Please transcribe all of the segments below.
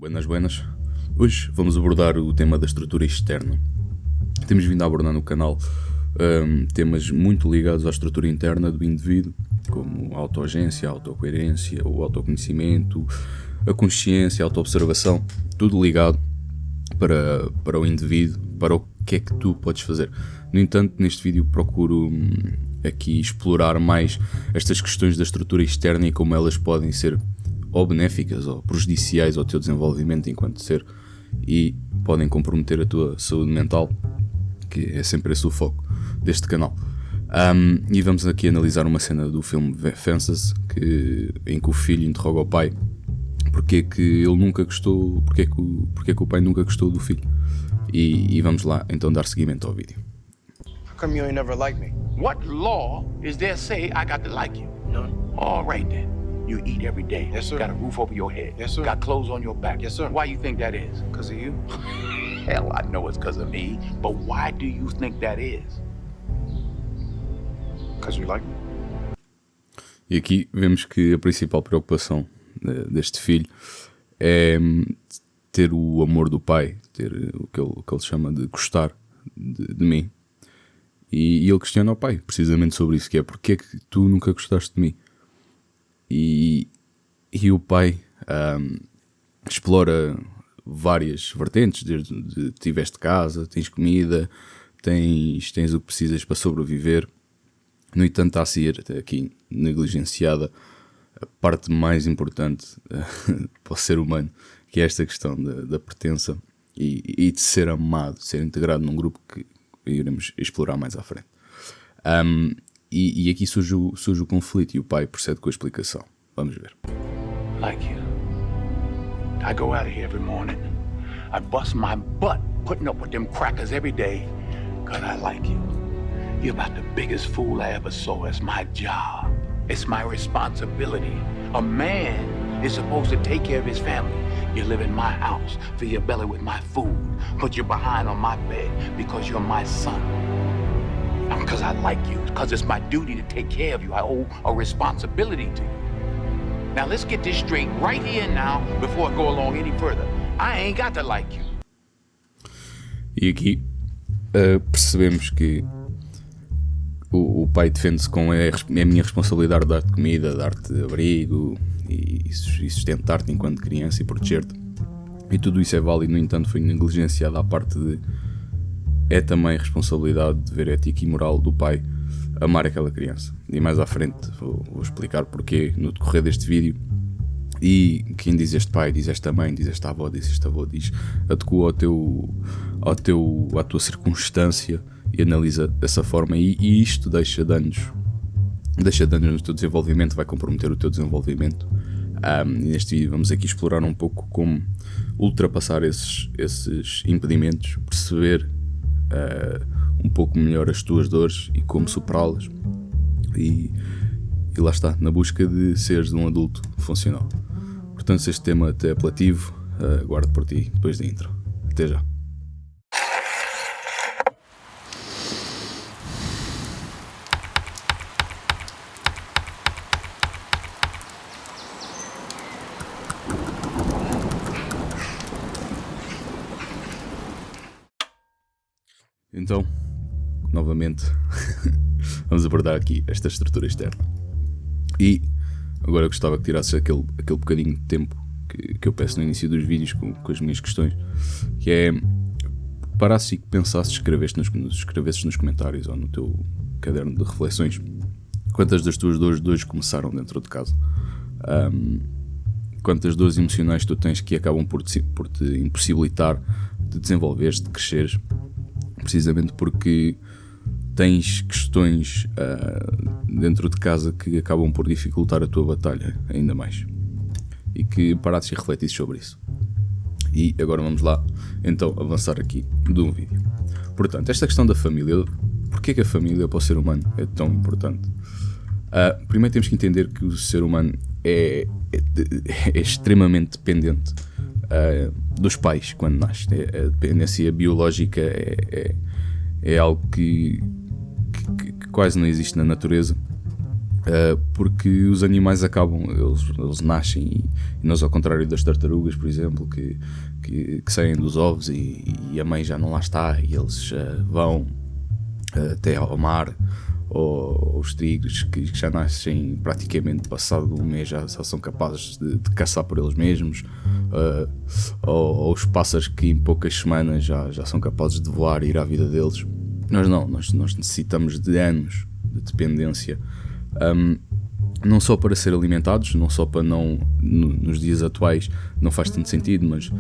Buenas, buenas. Hoje vamos abordar o tema da estrutura externa. Temos vindo a abordar no canal temas muito ligados à estrutura interna do indivíduo, como a autoagência, a autocoerência, o autoconhecimento, a consciência, a autoobservação, tudo ligado para o indivíduo, para o que é que tu podes fazer. No entanto, neste vídeo procuro aqui explorar mais estas questões da estrutura externa e como elas podem ser ou benéficas ou prejudiciais ao teu desenvolvimento enquanto ser e podem comprometer a tua saúde mental, que é sempre esse o foco deste canal. E vamos aqui analisar uma cena do filme Fences, em que o filho interroga o pai porque é que ele nunca gostou, porque é que o pai nunca gostou do filho. E vamos lá então dar seguimento ao vídeo. How come you ain't never liked me? What law is there say I got to like you? None. All right then. You eat every day. Yes, sir. Got a roof over your head. Yes, sir. Got clothes on your back. Yes, sir. Why you think that is? Because of you? Hell, I know it's because of me. But why do you think that is? Because you like me. E aqui vemos que a principal preocupação deste filho é ter o amor do pai, ter o que ele chama de gostar de mim. E ele questiona ao pai precisamente sobre isso, que é porque é que tu nunca gostaste de mim? E o pai explora várias vertentes, desde tiveste casa, tens comida, tens o que precisas para sobreviver. No entanto, está a ser até aqui negligenciada a parte mais importante para o ser humano, que é esta questão da pertença e de ser amado, de ser integrado num grupo que iremos explorar mais à frente. E aqui surge o conflito e o pai procede com a explicação. Vamos ver. Like you. I go out of here every morning. I bust my butt putting up with them crackers every day because I like you. You're about the biggest fool I ever saw. It's my job. It's my responsibility. A man is supposed to take care of his family. You live in my house, fill your belly with my food, put your behind on my bed because you're my son. Because I like you, because it's my duty to take care of you. I owe a responsibility to you. Now let's get this straight right here and now before I go along any further. I ain't got to like you. E aqui percebemos que o pai defende-se com é a minha responsabilidade dar-te comida, dar-te abrigo e sustentar-te enquanto criança e proteger-te. E tudo isso é válido, no entanto foi negligenciado à parte de é também responsabilidade de dever ético e moral do pai amar aquela criança. E mais à frente vou explicar porquê no decorrer deste vídeo. E quem diz este pai, diz esta mãe, diz esta avó, diz este avô, diz adequa à tua circunstância e analisa dessa forma. E isto deixa danos no teu desenvolvimento, vai comprometer o teu desenvolvimento. E neste vídeo vamos aqui explorar um pouco como ultrapassar esses impedimentos, perceber um pouco melhor as tuas dores e como superá-las. E lá está, na busca de seres um adulto funcional. Portanto, se este tema te é apelativo, aguardo por ti depois da intro. Até já. Então, novamente, vamos abordar aqui esta estrutura externa. E agora eu gostava que tirasses aquele bocadinho de tempo que eu peço no início dos vídeos com as minhas questões, que é parasses e que pensasses, escrevesses nos comentários ou no teu caderno de reflexões quantas das tuas dores de hoje começaram dentro de casa. Quantas dores emocionais tu tens que acabam por te impossibilitar de desenvolveres, de cresceres, precisamente porque tens questões dentro de casa que acabam por dificultar a tua batalha ainda mais, e que parasses e refletisses sobre isso. E agora vamos lá então avançar aqui de um vídeo. Portanto, esta questão da família, porque é que a família para o ser humano é tão importante? Primeiro temos que entender que o ser humano é extremamente dependente dos pais quando nasce. A dependência biológica é algo que quase não existe na natureza, porque os animais acabam, eles nascem e nós, ao contrário das tartarugas, por exemplo, que saem dos ovos e a mãe já não lá está e eles vão até ao mar, ou os tigres que já nascem praticamente passado um mês já são capazes de caçar por eles mesmos, ou os pássaros que em poucas semanas já são capazes de voar e ir à vida deles. Nós não, nós necessitamos de anos de dependência, não só para ser alimentados, não só para não, nos dias atuais não faz tanto sentido, mas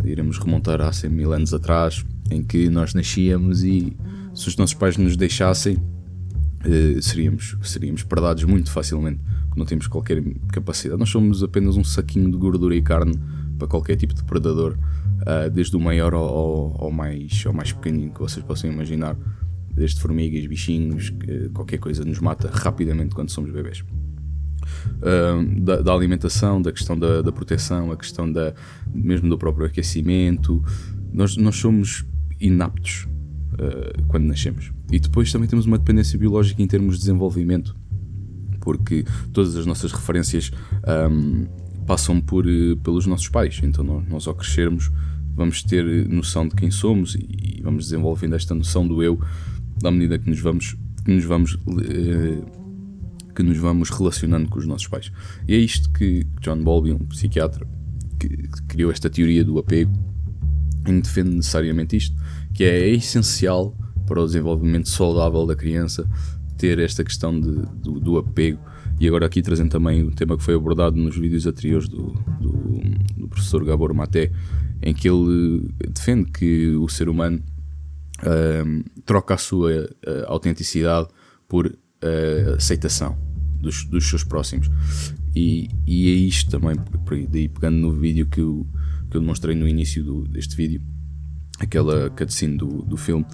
iremos remontar a 100 mil anos atrás, em que nós nascíamos e se os nossos pais nos deixassem, seríamos predados muito facilmente, porque não temos qualquer capacidade. Nós somos apenas um saquinho de gordura e carne para qualquer tipo de predador, desde o maior ao mais pequenino que vocês possam imaginar, desde formigas, bichinhos, qualquer coisa nos mata rapidamente quando somos bebés. Da alimentação, da questão da proteção, a questão mesmo do próprio aquecimento, nós somos inaptos quando nascemos. E depois também temos uma dependência biológica em termos de desenvolvimento, porque todas as nossas referências passam pelos nossos pais. Então nós ao crescermos vamos ter noção de quem somos e vamos desenvolvendo esta noção do eu à medida que nos vamos relacionando com os nossos pais. E é isto que John Bowlby, um psiquiatra que criou esta teoria do apego, defende necessariamente isto, que é essencial para o desenvolvimento saudável da criança ter esta questão do apego. E agora aqui trazendo também o tema que foi abordado nos vídeos anteriores do professor Gabor Maté, em que ele defende que o ser humano troca a sua autenticidade por aceitação dos seus próximos. E é isto também, daí pegando no vídeo que eu demonstrei no início deste vídeo, aquela cutscene do filme,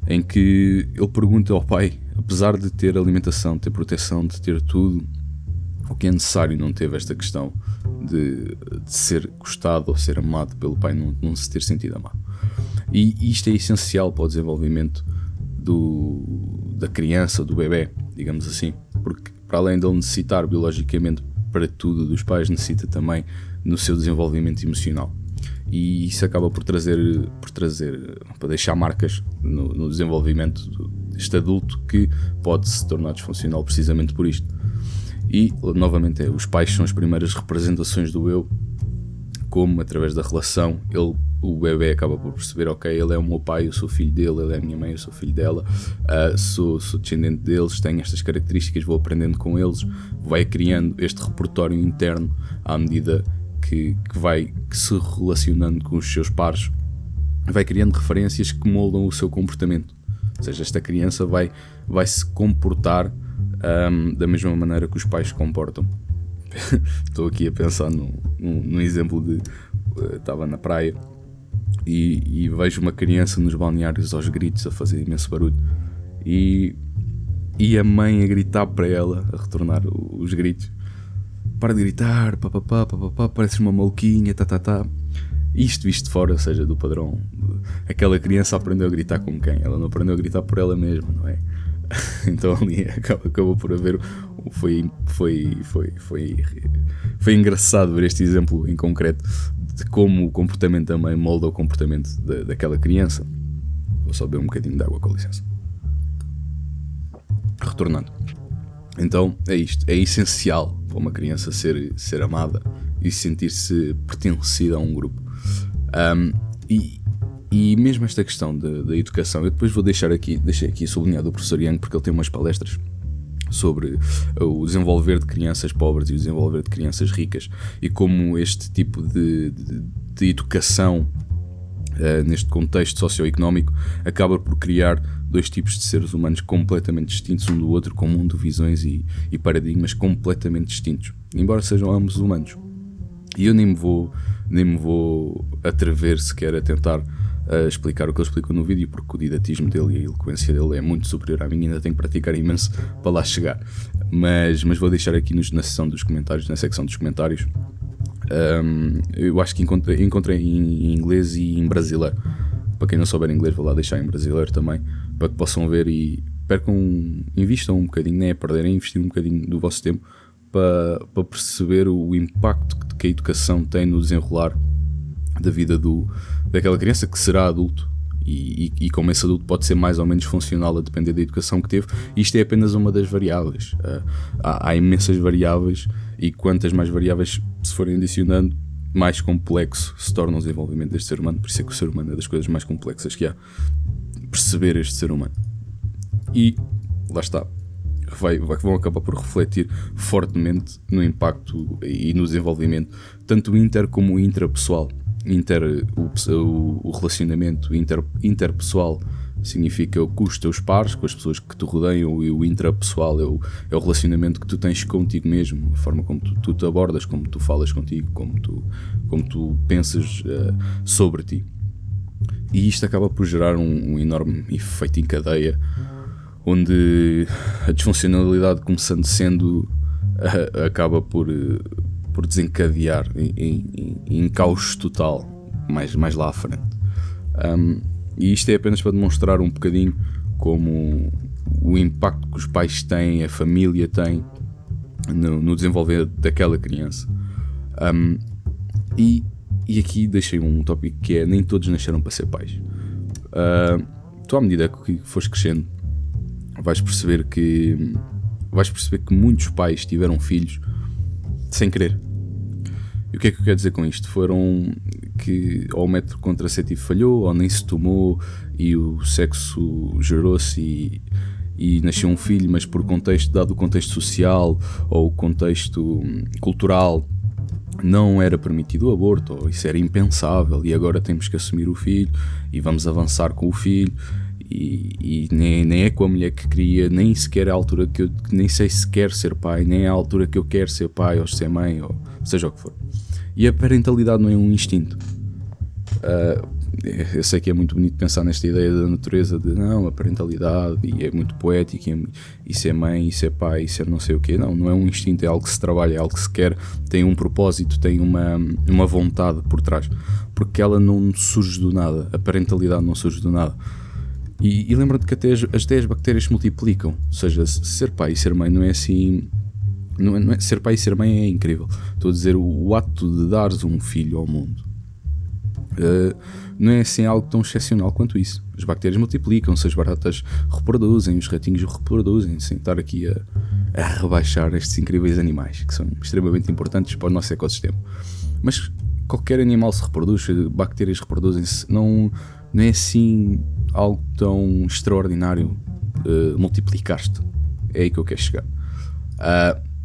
em que ele pergunta ao pai, apesar de ter alimentação, ter proteção, de ter tudo o que é necessário, não teve esta questão de ser gostado ou ser amado pelo pai, não se ter sentido amado. E isto é essencial para o desenvolvimento da criança, do bebê, digamos assim, porque para além de ele necessitar biologicamente para tudo dos pais, necessita também no seu desenvolvimento emocional. E isso acaba por deixar marcas no desenvolvimento deste adulto, que pode se tornar disfuncional precisamente por isto. E novamente os pais são as primeiras representações do eu, como através da relação o bebê acaba por perceber, ok, ele é o meu pai, eu sou filho dele, ele é a minha mãe, eu sou filho dela, sou descendente deles, tenho estas características, vou aprendendo com eles, vai criando este repertório interno à medida que vai se relacionando com os seus pares, vai criando referências que moldam o seu comportamento. Ou seja, esta criança vai se comportar da mesma maneira que os pais se comportam. Estou aqui a pensar num exemplo de estava na praia e vejo uma criança nos balneários aos gritos, a fazer imenso barulho, e a mãe a gritar para ela, a retornar os gritos: para de gritar, papapá, pareces uma maluquinha, tá. Isto visto de fora, ou seja, do padrão. Aquela criança aprendeu a gritar com quem? Ela não aprendeu a gritar por ela mesma, não é? Então ali acabou por haver. Foi engraçado ver este exemplo em concreto de como o comportamento da mãe molda o comportamento daquela criança. Vou só beber um bocadinho de água, com licença. Retornando. Então é isto, é essencial para uma criança ser amada e sentir-se pertencida a um grupo. E mesmo esta questão da educação, eu depois deixei aqui sublinhado o professor Young, porque ele tem umas palestras sobre o desenvolver de crianças pobres e o desenvolver de crianças ricas, e como este tipo de educação neste contexto socioeconómico acaba por criar dois tipos de seres humanos completamente distintos um do outro, com mundo, visões e paradigmas completamente distintos, embora sejam ambos humanos. E eu nem me vou atrever sequer a tentar explicar o que ele explicou no vídeo, porque o didatismo dele e a eloquência dele é muito superior à minha, ainda tenho que praticar imenso para lá chegar, mas vou deixar aqui na secção dos comentários, eu acho que encontrei em inglês e em brasileiro. Para quem não souber inglês, vou lá deixar em brasileiro também, para que possam ver e Invistam um bocadinho, nem é perder, é investir um bocadinho do vosso tempo para perceber o impacto que a educação tem no desenrolar da vida daquela criança que será adulto, e como esse adulto pode ser mais ou menos funcional a depender da educação que teve. Isto é apenas uma das variáveis. Há imensas variáveis, e quantas mais variáveis se forem adicionando, mais complexo se torna o desenvolvimento deste ser humano. Por isso é que o ser humano é das coisas mais complexas que há. Perceber este ser humano. E lá está, vão acabar por refletir fortemente no impacto e no desenvolvimento, tanto inter como intrapessoal. O relacionamento interpessoal significa com os teus pares, com as pessoas que te rodeiam, e o intrapessoal é o relacionamento que tu tens contigo mesmo, a forma como tu te abordas, como tu falas contigo, como tu pensas sobre ti. E isto acaba por gerar um enorme efeito em cadeia, onde a disfuncionalidade, começando sendo, acaba por desencadear em caos total mais lá à frente. E isto é apenas para demonstrar um bocadinho como o impacto que os pais têm, a família tem no desenvolver daquela criança. E aqui deixei um tópico que é: nem todos nasceram para ser pais. Tu, à medida que fores crescendo, vais perceber que muitos pais tiveram filhos sem querer. E o que é que eu quero dizer com isto? Foram que ou o método contraceptivo falhou, ou nem se tomou, e o sexo gerou-se e nasceu um filho, mas dado o contexto social ou o contexto cultural, não era permitido o aborto, ou isso era impensável, e agora temos que assumir o filho e vamos avançar com o filho. E nem é com a mulher que queria, nem sequer é a altura que eu nem sei se quero ser pai, nem é a altura que eu quero ser pai ou ser mãe, ou seja o que for. E a parentalidade não é um instinto. Eu sei que é muito bonito pensar nesta ideia da natureza de não, a parentalidade, e é muito poético, e ser mãe, e ser pai, e ser não sei o quê. Não é um instinto, é algo que se trabalha, é algo que se quer, tem um propósito, tem uma vontade por trás, porque ela não surge do nada, a parentalidade não surge do nada. E lembra-te que até as bactérias se multiplicam. Ou seja, ser pai e ser mãe não é assim. Não é, ser pai e ser mãe é incrível. Estou a dizer, o ato de dares um filho ao mundo não é assim algo tão excepcional quanto isso. As bactérias multiplicam-se, as baratas reproduzem, os ratinhos reproduzem, sem estar aqui a rebaixar estes incríveis animais, que são extremamente importantes para o nosso ecossistema. Mas qualquer animal se reproduz, bactérias reproduzem-se, não é assim algo tão extraordinário multiplicar-te. É aí que eu quero chegar.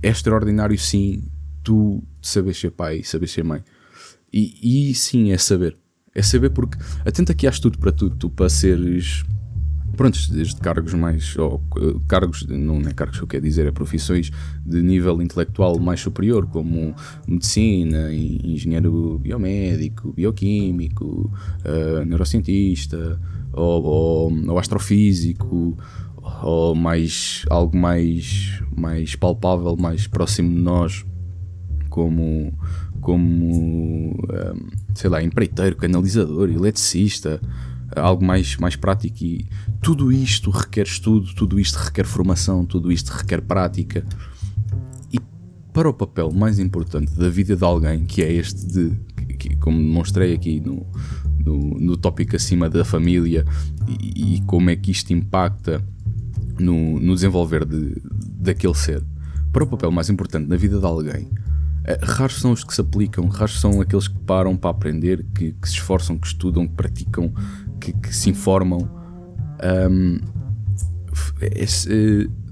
É extraordinário, sim, tu saber ser pai e saber ser mãe. E sim, é saber. É saber, porque atenta que há estudo para tudo. Tu, para seres, pronto, desde cargos mais, ou cargos, não é cargos que eu quero dizer, é profissões de nível intelectual mais superior, como medicina, engenheiro biomédico, bioquímico, neurocientista, ou astrofísico, ou algo mais palpável, mais próximo de nós, como sei lá, empreiteiro, canalizador, eletricista, algo mais prático. E tudo isto requer estudo, tudo isto requer formação, tudo isto requer prática. E para o papel mais importante da vida de alguém, que é este como demonstrei aqui no tópico acima da família, e como é que isto impacta no desenvolver daquele ser, para o papel mais importante na vida de alguém, raros são os que se aplicam, raros são aqueles que param para aprender, que se esforçam, que estudam, que praticam, que se informam.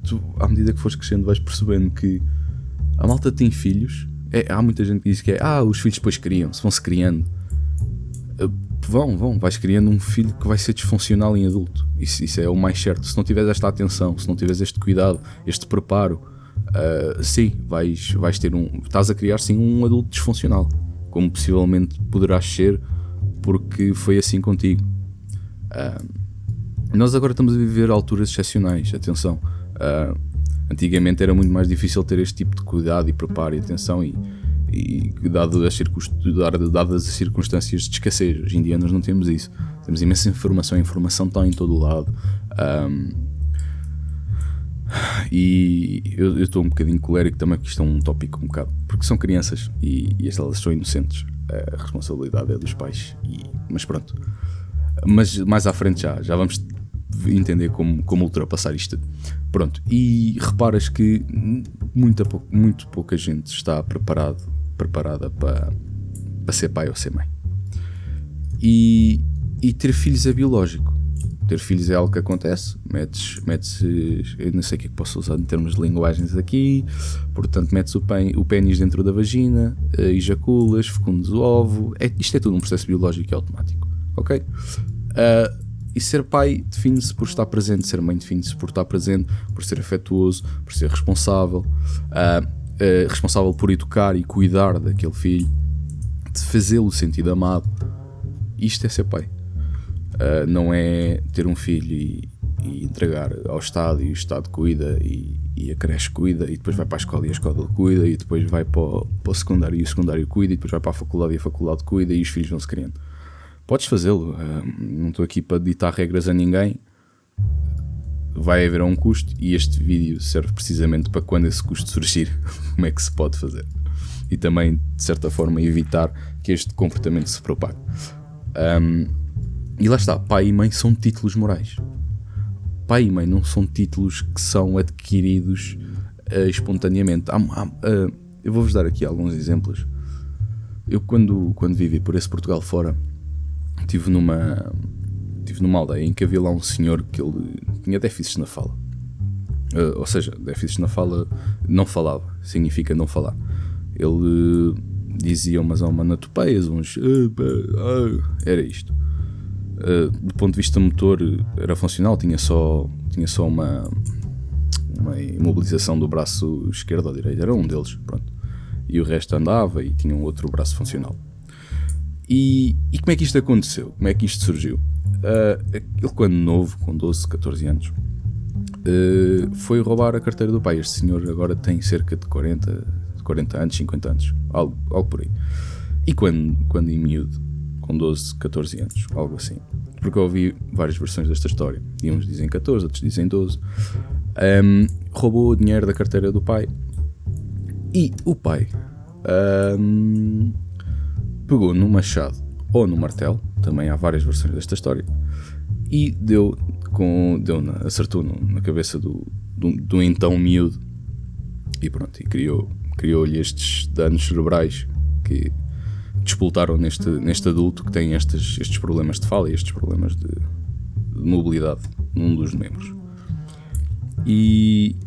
Tu, à medida que fores crescendo, vais percebendo que a malta tem filhos. Há muita gente que diz que os filhos depois criam-se, vão-se criando. Vais criando um filho que vai ser disfuncional em adulto. Isso é o mais certo. Se não tiveres esta atenção, se não tiveres este cuidado, este preparo, sim, estás a criar sim um adulto disfuncional, como possivelmente poderás ser, porque foi assim contigo. Nós agora estamos a viver alturas excepcionais, atenção. Antigamente era muito mais difícil ter este tipo de cuidado e preparo e atenção, e dadas as circunstâncias de escassez. Hoje em dia nós não temos isso, temos imensa informação, a informação está em todo o lado. E eu estou um bocadinho colérico também, porque isto é um tópico um bocado, porque são crianças e elas são inocentes, a responsabilidade é dos pais, mas pronto. Mas mais à frente já vamos entender como ultrapassar isto. Pronto, e reparas que muito pouca gente está preparada para ser pai ou ser mãe. E ter filhos é biológico. Ter filhos é algo que acontece, metes eu não sei o que é que posso usar em termos de linguagens aqui, portanto metes o pénis dentro da vagina, ejaculas, fecundas o ovo, isto é tudo um processo biológico e automático, ok? E ser pai define-se por estar presente, ser mãe define-se por estar presente, por ser afetuoso, por ser responsável, responsável por educar e cuidar daquele filho, de fazê-lo sentir amado. Isto é ser pai. Não é ter um filho e entregar ao Estado e o Estado cuida e a creche cuida e depois vai para a escola e a escola cuida e depois vai para o secundário e o secundário cuida e depois vai para a faculdade e a faculdade cuida e os filhos vão-se criando. Podes fazê-lo, não estou aqui para ditar regras a ninguém, vai haver um custo e este vídeo serve precisamente para quando esse custo surgir, como é que se pode fazer e também de certa forma evitar que este comportamento se propague. E lá está, pai e mãe são títulos morais. Pai e mãe não são títulos que são adquiridos espontaneamente. Eu vou-vos dar aqui alguns exemplos. Eu quando vivi por esse Portugal fora, estive numa aldeia em que havia lá um senhor que ele tinha déficits na fala. Ou seja, déficits na fala, não falava, significa não falar. Ele dizia umas onomatopeias, era isto. Do ponto de vista motor era funcional, tinha só uma imobilização do braço esquerdo ou direito, era um deles, pronto. E o resto andava e tinha um outro braço funcional. E como é que isto aconteceu? Como é que isto surgiu? Ele quando novo, com 12, 14 anos, foi roubar a carteira do pai. Este senhor agora tem cerca de 40 anos, 50 anos, algo por aí. E quando em miúdo, com 12, 14 anos, algo assim. Porque eu ouvi várias versões desta história. E uns dizem 14, outros dizem 12. Roubou o dinheiro da carteira do pai. E o pai pegou no machado ou no martelo, também há várias versões desta história, e acertou na cabeça do então miúdo. E pronto, e criou-lhe estes danos cerebrais que despoltaram neste adulto que tem estes problemas de fala e estes problemas de mobilidade num dos membros. E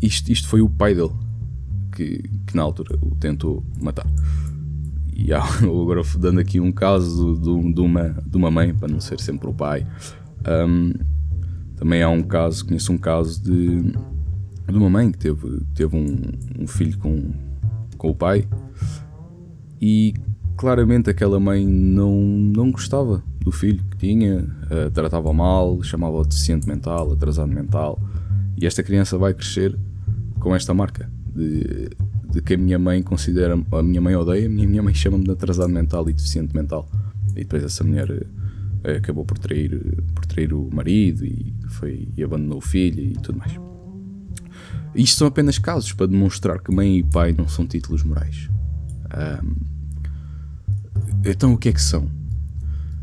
isto foi o pai dele que na altura o tentou matar. E agora dando aqui um caso de uma mãe, para não ser sempre o pai, também há conheço um caso de uma mãe que teve um filho com o pai. E claramente aquela mãe não gostava do filho que tinha, tratava mal, chamava-o deficiente mental, atrasado mental, e esta criança vai crescer com esta marca de que a minha mãe considera, a minha mãe odeia, a minha mãe chama-me de atrasado mental e deficiente mental. E depois essa mulher acabou por trair o marido e abandonou o filho e tudo mais. Isto são apenas casos para demonstrar que mãe e pai não são títulos morais. Então o que é que são?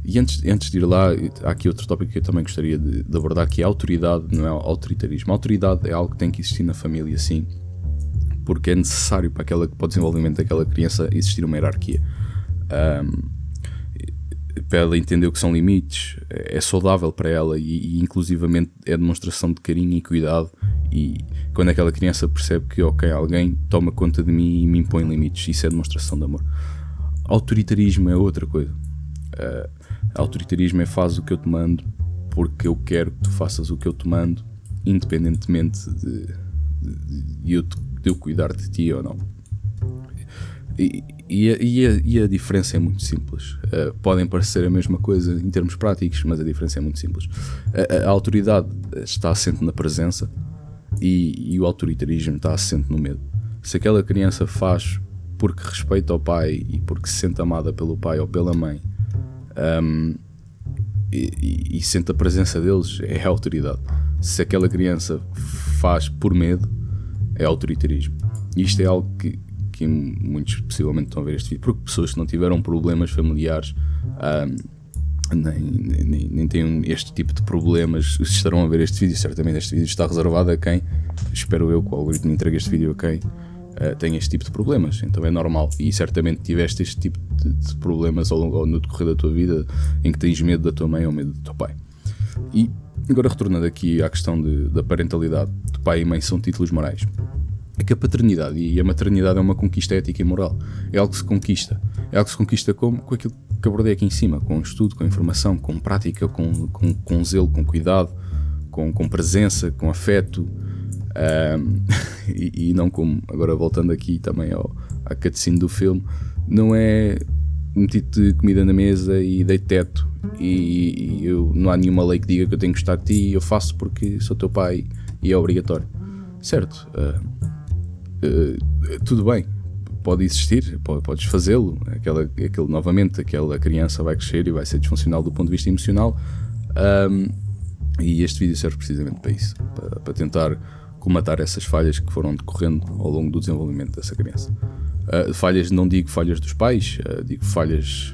E antes de ir lá, há aqui outro tópico que eu também gostaria de abordar, que é a autoridade, não é autoritarismo. A autoridade é algo que tem que existir na família, sim, porque é necessário para o desenvolvimento daquela criança existir uma hierarquia. Para ela entender o que são limites, é saudável para ela e inclusivamente é demonstração de carinho e cuidado. E quando aquela criança percebe que alguém toma conta de mim e me impõe limites, isso é demonstração de amor. Autoritarismo é outra coisa. Autoritarismo é faz o que eu te mando porque eu quero que tu faças o que eu te mando, independentemente de eu cuidar de ti ou não. E a diferença é muito simples. Podem parecer a mesma coisa em termos práticos, mas a diferença é muito simples. A autoridade está assente na presença e o autoritarismo está assente no medo. Se aquela criança faz porque respeita o pai e porque se sente amada pelo pai ou pela mãe, e sente a presença deles, é a autoridade. Se aquela criança faz por medo, é autoritarismo. E isto é algo que muitos possivelmente estão a ver este vídeo, porque pessoas que não tiveram problemas familiares, nem têm este tipo de problemas, estarão a ver este vídeo. Certamente este vídeo está reservado a quem, espero eu que o algoritmo entregue este vídeo a quem tem este tipo de problemas. Então é normal, e certamente tiveste este tipo de problemas no decorrer da tua vida, em que tens medo da tua mãe ou medo do teu pai. E agora, retornando aqui à questão da parentalidade, de pai e mãe são títulos morais. É que a paternidade e a maternidade é uma conquista ética e moral. É algo que se conquista. É algo que se conquista com aquilo que abordei aqui em cima, com estudo, com informação, com prática, com zelo, com cuidado, com presença, com afeto, e não como, agora voltando aqui também à cutscene do filme, não é meter-te comida na mesa e dei teto e não há nenhuma lei que diga que eu tenho que gostar de ti e eu faço porque sou teu pai e é obrigatório. Certo, tudo bem, pode existir, podes fazê-lo. Novamente, aquela criança vai crescer e vai ser disfuncional do ponto de vista emocional, e este vídeo serve precisamente para isso, para tentar colmatar essas falhas que foram decorrendo ao longo do desenvolvimento dessa criança. Falhas, não digo falhas dos pais, digo falhas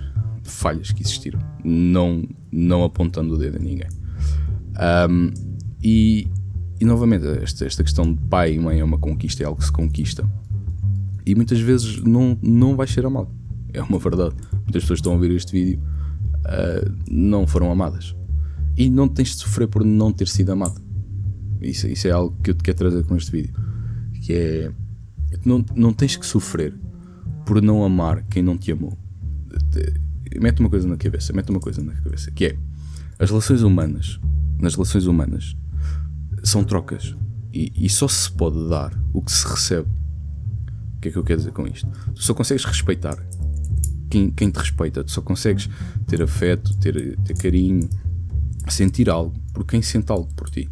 que existiram, não apontando o dedo a ninguém. E novamente, esta questão de pai e mãe é uma conquista, é algo que se conquista. E muitas vezes não vai ser amado. É uma verdade. Muitas pessoas que estão a ver este vídeo não foram amadas. E não tens de sofrer por não ter sido amado. Isso é algo que eu te quero trazer com este vídeo. Que é... Não tens que sofrer por não amar quem não te amou. Mete uma coisa na cabeça. Que é... Nas relações humanas são trocas. E só se pode dar o que se recebe. O que é que eu quero dizer com isto? Tu só consegues respeitar quem te respeita. Tu só consegues ter afeto, ter carinho, sentir algo por quem sente algo por ti.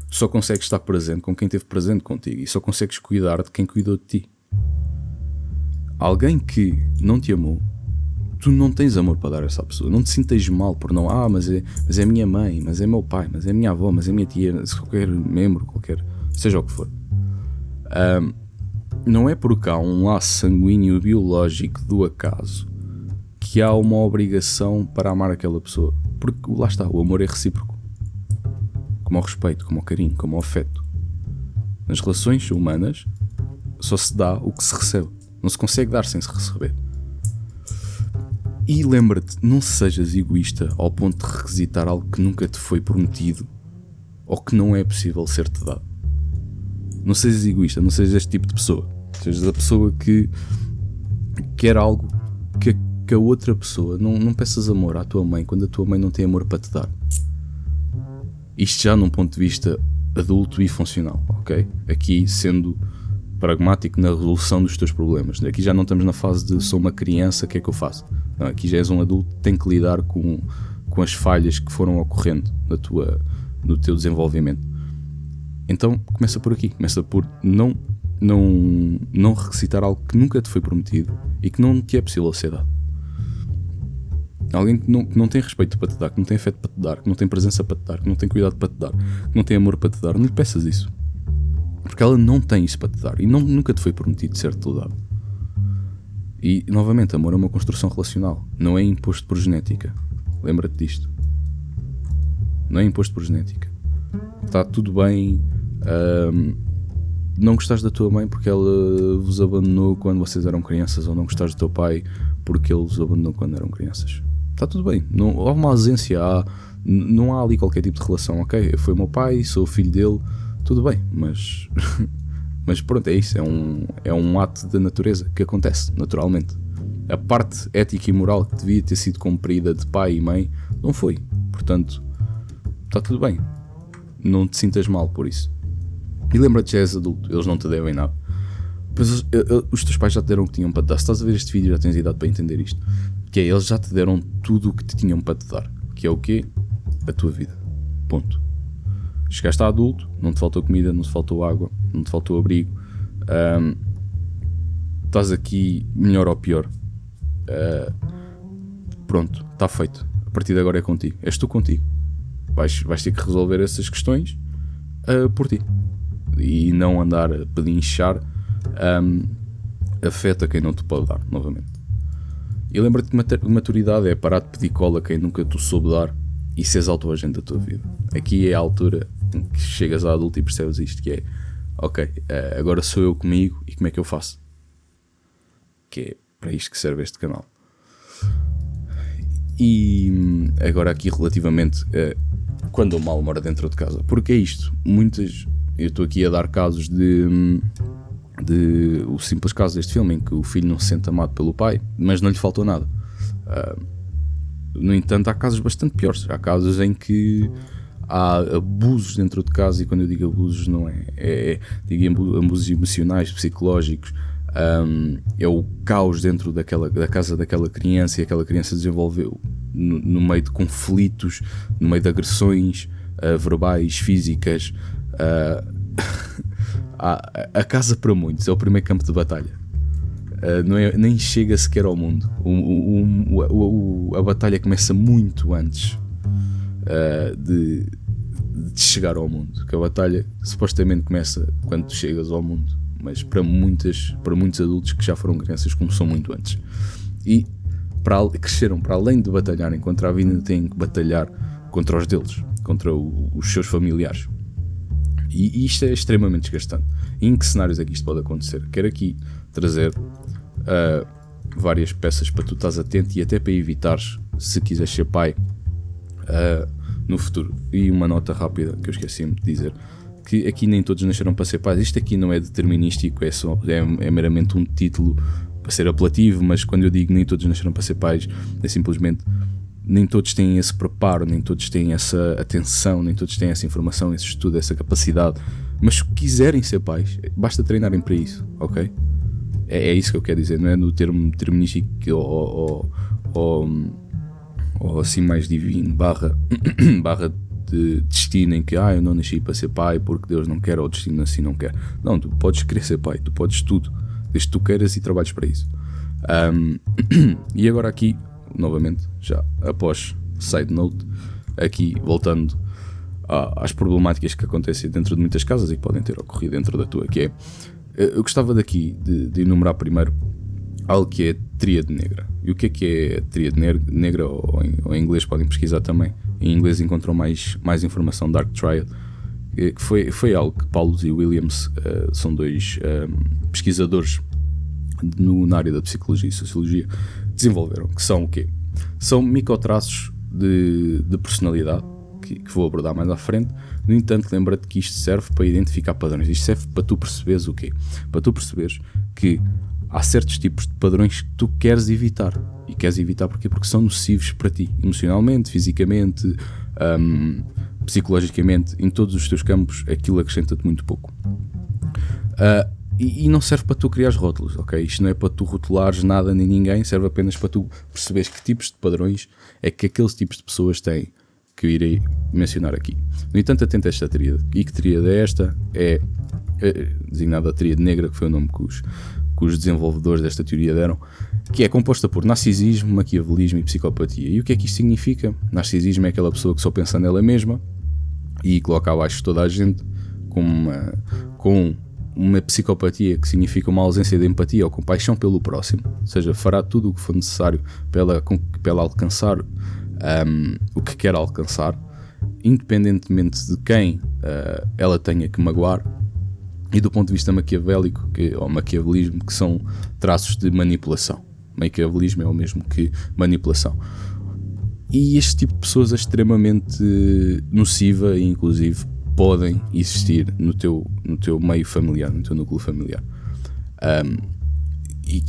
Tu só consegues estar presente com quem esteve presente contigo. E só consegues cuidar de quem cuidou de ti. Alguém que não te amou, tu não tens amor para dar a essa pessoa. Não te sintas mal por não... mas é minha mãe, mas é meu pai, mas é minha avó, mas é minha tia, qualquer membro, seja o que for. Não é porque há um laço sanguíneo biológico do acaso que há uma obrigação para amar aquela pessoa. Porque lá está, o amor é recíproco. Como o respeito, como o carinho, como o afeto. Nas relações humanas só se dá o que se recebe. Não se consegue dar sem se receber. E lembra-te, não sejas egoísta ao ponto de requisitar algo que nunca te foi prometido ou que não é possível ser-te dado. Não sejas egoísta, não sejas este tipo de pessoa. Sejas a pessoa que quer algo que a outra pessoa... Não peças amor à tua mãe quando a tua mãe não tem amor para te dar. Isto já num ponto de vista adulto e funcional, ok? Aqui sendo pragmático na resolução dos teus problemas. Aqui já não estamos na fase de sou uma criança, o que é que eu faço? Não, aqui já és um adulto que tem que lidar com as falhas que foram ocorrendo no teu desenvolvimento. Então começa por aqui, começa por não requisitar algo que nunca te foi prometido e que não te é possível ser dado. Alguém que não tem respeito para te dar, que não tem afeto para te dar, que não tem presença para te dar, que não tem cuidado para te dar, que não tem amor para te dar, não lhe peças isso. Porque ela não tem isso para te dar e nunca te foi prometido ser-te dado. E novamente, amor é uma construção relacional, não é imposto por genética. Lembra-te disto. Não é imposto por genética. Está tudo bem não gostares da tua mãe porque ela vos abandonou quando vocês eram crianças, ou não gostares do teu pai porque ele vos abandonou quando eram crianças. Está tudo bem, não há uma ausência, não há ali qualquer tipo de relação, ok? Foi o meu pai, sou o filho dele, tudo bem, mas pronto, é isso, é um ato da natureza que acontece naturalmente. A parte ética e moral que devia ter sido cumprida de pai e mãe não foi, portanto está tudo bem, não te sintas mal por isso. E lembra-te, já és adulto, eles não te devem nada. Pois os teus pais já te deram o que tinham para te dar. Se estás a ver este vídeo já tens idade para entender isto, que é, eles já te deram tudo o que te tinham para te dar, que é o quê? A tua vida, ponto. Chegaste a adulto, não te faltou comida, não te faltou água, não te faltou abrigo, estás aqui melhor ou pior, pronto, está feito, a partir de agora é contigo, és tu contigo. vais ter que resolver essas questões por ti. E não andar a pedinchar afeta quem não te pode dar, novamente. E lembra-te que maturidade é parar de pedir cola a quem nunca tu soube dar e seres autoagente da tua vida. Aqui é a altura em que chegas a adulto e percebes isto, que é ok, agora sou eu comigo e como é que eu faço? Que é para isto que serve este canal. E agora aqui relativamente quando o mal mora dentro de casa, porque é isto, eu estou aqui a dar casos de o simples caso deste filme em que o filho não se sente amado pelo pai, mas não lhe faltou nada. No entanto, há casos bastante piores. Há casos em que há abusos dentro de casa, e quando eu digo abusos não digo abusos emocionais, psicológicos. É o caos dentro da casa daquela criança, e aquela criança desenvolveu no meio de conflitos, no meio de agressões verbais, físicas. A casa para muitos é o primeiro campo de batalha. Nem chega sequer ao mundo. A batalha começa muito antes de chegar ao mundo. Que a batalha supostamente começa quando tu chegas ao mundo, mas para muitos adultos que já foram crianças começou muito antes. E cresceram, para além de batalharem contra a vida, têm que batalhar contra os deles, contra os seus familiares. E isto é extremamente desgastante. E em que cenários é que isto pode acontecer? Quero aqui trazer várias peças para tu estás atento e até para evitares, se quiseres ser pai no futuro. E uma nota rápida que eu esqueci-me de dizer, que aqui nem todos nasceram para ser pais. Isto aqui não é determinístico, é meramente um título para ser apelativo, mas quando eu digo nem todos nasceram para ser pais, é simplesmente nem todos têm esse preparo, nem todos têm essa atenção, nem todos têm essa informação, esse estudo, essa capacidade. Mas se quiserem ser pais, basta treinarem para isso, ok? É isso que eu quero dizer, não é no termo determinístico ou assim mais divino, barra de destino, em que eu não nasci para ser pai porque Deus não quer, ou o destino assim não quer. Não, tu podes querer ser pai, tu podes tudo, desde que tu queiras e trabalhes para isso. E agora aqui, novamente, já após side note, aqui voltando às problemáticas que acontecem dentro de muitas casas e que podem ter ocorrido dentro da tua, que é, eu gostava daqui de enumerar primeiro algo que é a tríade negra. E o que é a tríade negra, ou em inglês podem pesquisar também, em inglês encontram mais informação, Dark Triad, que foi algo que Paulus e Williams são dois pesquisadores na área da psicologia e sociologia, desenvolveram, que são o quê? São microtraços de personalidade, que vou abordar mais à frente. No entanto, lembra-te que isto serve para identificar padrões. Isto serve para tu perceberes o quê? Para tu perceberes que há certos tipos de padrões que tu queres evitar. E queres evitar porquê? Porque são nocivos para ti, emocionalmente, fisicamente, psicologicamente, em todos os teus campos. Aquilo acrescenta-te muito pouco. E não serve para tu criares rótulos, ok? Isto não é para tu rotulares nada nem ninguém, serve apenas para tu perceberes que tipos de padrões é que aqueles tipos de pessoas têm, que eu irei mencionar aqui. No entanto, atenta a esta tríade. E que tríade é esta? É designada a tríade negra, que foi o nome que os desenvolvedores desta teoria deram, que é composta por narcisismo, maquiavelismo e psicopatia. E o que é que isto significa? Narcisismo é aquela pessoa que só pensa nela mesma e coloca abaixo toda a gente, com uma psicopatia, que significa uma ausência de empatia ou compaixão pelo próximo, ou seja, fará tudo o que for necessário para ela alcançar o que quer alcançar, independentemente de quem ela tenha que magoar. E do ponto de vista maquiavélico, ou maquiavelismo, que são traços de manipulação. Maquiavelismo é o mesmo que manipulação. E este tipo de pessoas é extremamente nociva e inclusive podem existir no teu meio familiar, no teu núcleo familiar.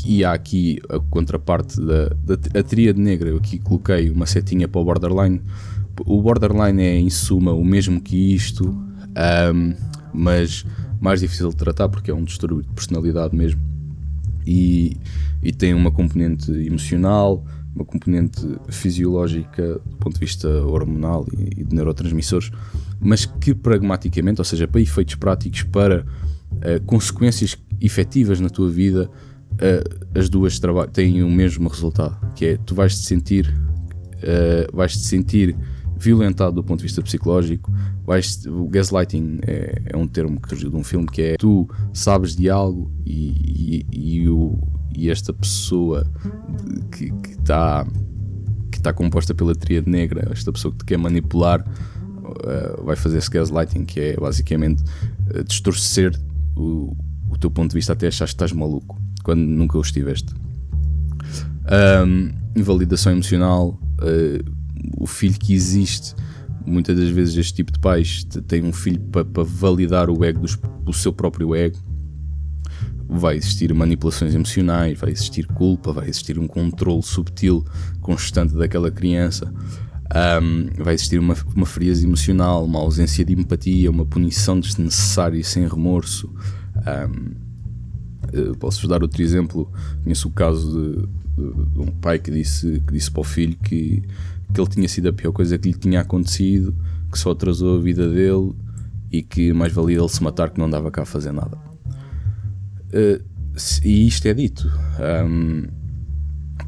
E há aqui a contraparte da tríade negra. Eu aqui coloquei uma setinha para o borderline. O borderline é, em suma, o mesmo que isto, mas mais difícil de tratar porque é um distúrbio de personalidade mesmo. E tem uma componente emocional, uma componente fisiológica do ponto de vista hormonal e de neurotransmissores, mas que pragmaticamente, ou seja, para efeitos práticos, para consequências efetivas na tua vida, as duas têm o mesmo resultado, que é tu vais-te sentir violentado do ponto de vista psicológico. O gaslighting é um termo que surgiu de um filme, que é tu sabes de algo e esta pessoa que está composta pela tríade negra, esta pessoa que te quer manipular, vai fazer esse gaslighting, que é basicamente distorcer o teu ponto de vista até achar que estás maluco, quando nunca o estiveste. Invalidação emocional, o filho que existe, muitas das vezes este tipo de pais tem um filho para validar o ego do seu próprio ego. Vai existir manipulações emocionais, vai existir culpa, vai existir um controle subtil constante daquela criança, vai existir uma frieza emocional, uma ausência de empatia, uma punição desnecessária e sem remorso. Posso-vos dar outro exemplo. Conheço o caso de um pai que disse para o filho que ele tinha sido a pior coisa que lhe tinha acontecido, que só atrasou a vida dele e que mais valia ele se matar, que não dava cá a fazer nada. E isto é dito.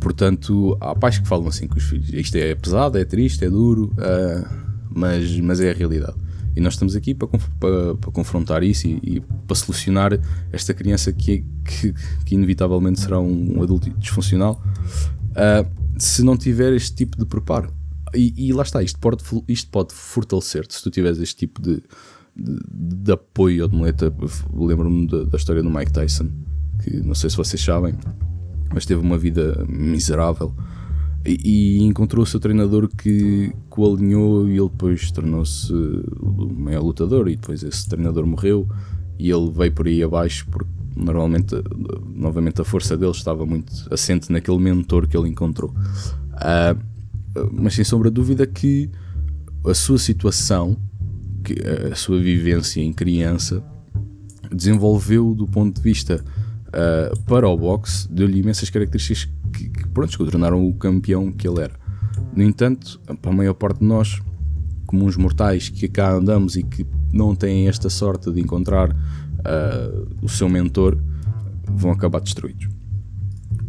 Portanto, há pais que falam assim com os filhos: isto é pesado, é triste, é duro, mas é a realidade. E nós estamos aqui para confrontar isso e para solucionar esta criança que inevitavelmente será um adulto disfuncional, se não tiver este tipo de preparo. E lá está, isto pode fortalecer-te se tu tiveres este tipo de apoio ou de muleta. Lembro-me da história do Mike Tyson, que não sei se vocês sabem, mas teve uma vida miserável e encontrou o seu treinador que o alinhou, e ele depois tornou-se o maior lutador, e depois esse treinador morreu e ele veio por aí abaixo, porque novamente a força dele estava muito assente naquele mentor que ele encontrou. Mas sem sombra de dúvida que a sua situação, que a sua vivência em criança, desenvolveu do ponto de vista para o boxe, deu-lhe imensas características que o tornaram o campeão que ele era. No entanto, para a maior parte de nós, comuns mortais que cá andamos e que não têm esta sorte de encontrar o seu mentor, vão acabar destruídos.